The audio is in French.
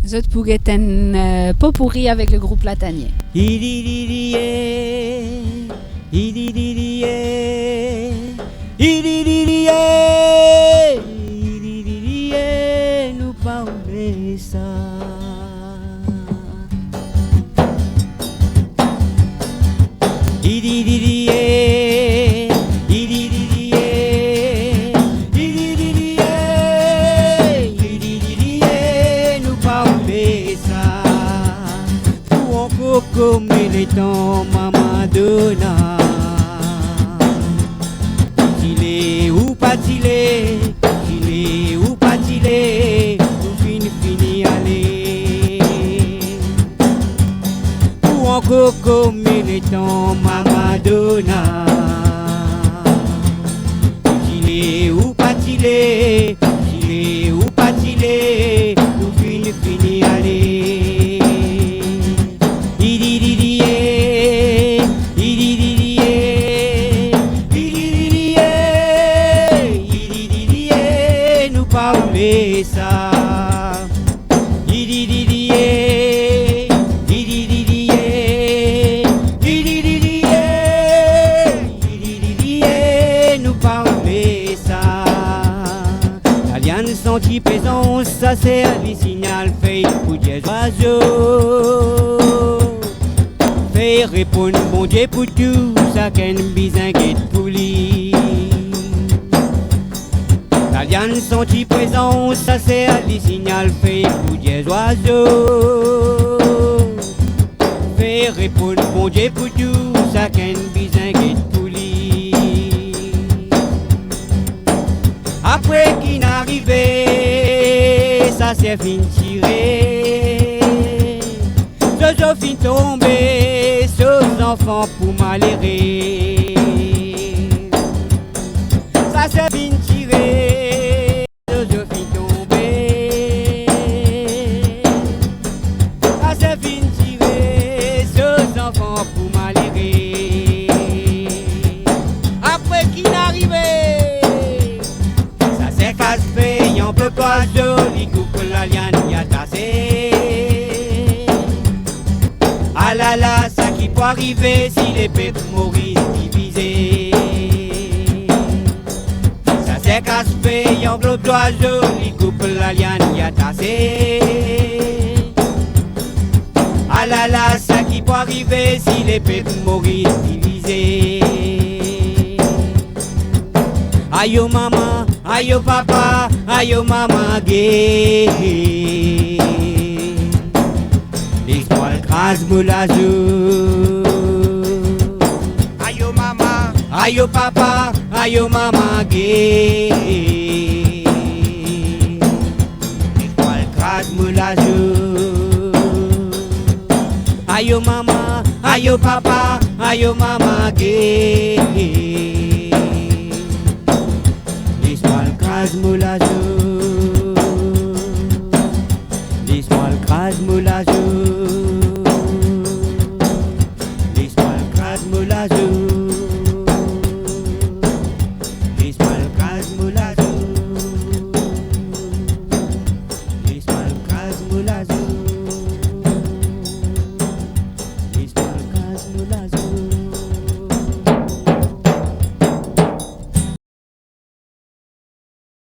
Zot pouget un pot pourri avec le groupe Latanier. Idididié, idididié, idididié, idididié, nous parler ça. Idididié, idididié, idididié, idididié, nous parler ça. Pour un coco militant, maman donna. Tilé ou pas tilé, tilé ou pas tilé, nous fini aller. Pour un coco militant, maman donna. Tilé ou pas tilé, tilé ou pas tilé, nous fini aller. Idididié, idididié, idididié, idididié, nous parler ça. Idididié, idididié, idididié, idididié, nous parler ça. L'alliance anti-présence, ça c'est le signal fait pour des oiseaux. Fait répondre bon Dieu pour tout, ça qu'un bisinguette pour lui. L'alliance anti-présence, ça c'est le signal fait pour des oiseaux. Fait répondre bon Dieu pour tout, ça qu'un bisinguette pour lui. Après qu'il n'arrivait, ça c'est fin tiré. Jojo fin tombé, sauf enfants pour malérer. Ça c'est fin tiré, Jojo fin tombé. Ça c'est fin tiré, sauf enfants pour malérer. Après qu'il n'arrivait, ça c'est casse-fait, y'en peut pas joli coupe la liane y a tassé. Ah là là, ça qui peut arriver si les peuples Maurice divisés. Ça c'est casse-fait, y'en globe d'oiseau, les coupe la liane y a tassé. Ah là là, ça qui peut arriver si les peuples Maurice divisés. Aïe oh maman, aïe oh papa, aïe oh maman gay. L'espoir crase moulazou. Aïe oh maman, Aïe oh papa, aïe oh maman gay. L'espoir crase moulazou. Aïe oh maman, aïe oh papa, aïe oh maman gay. L'espoir crase moulazou.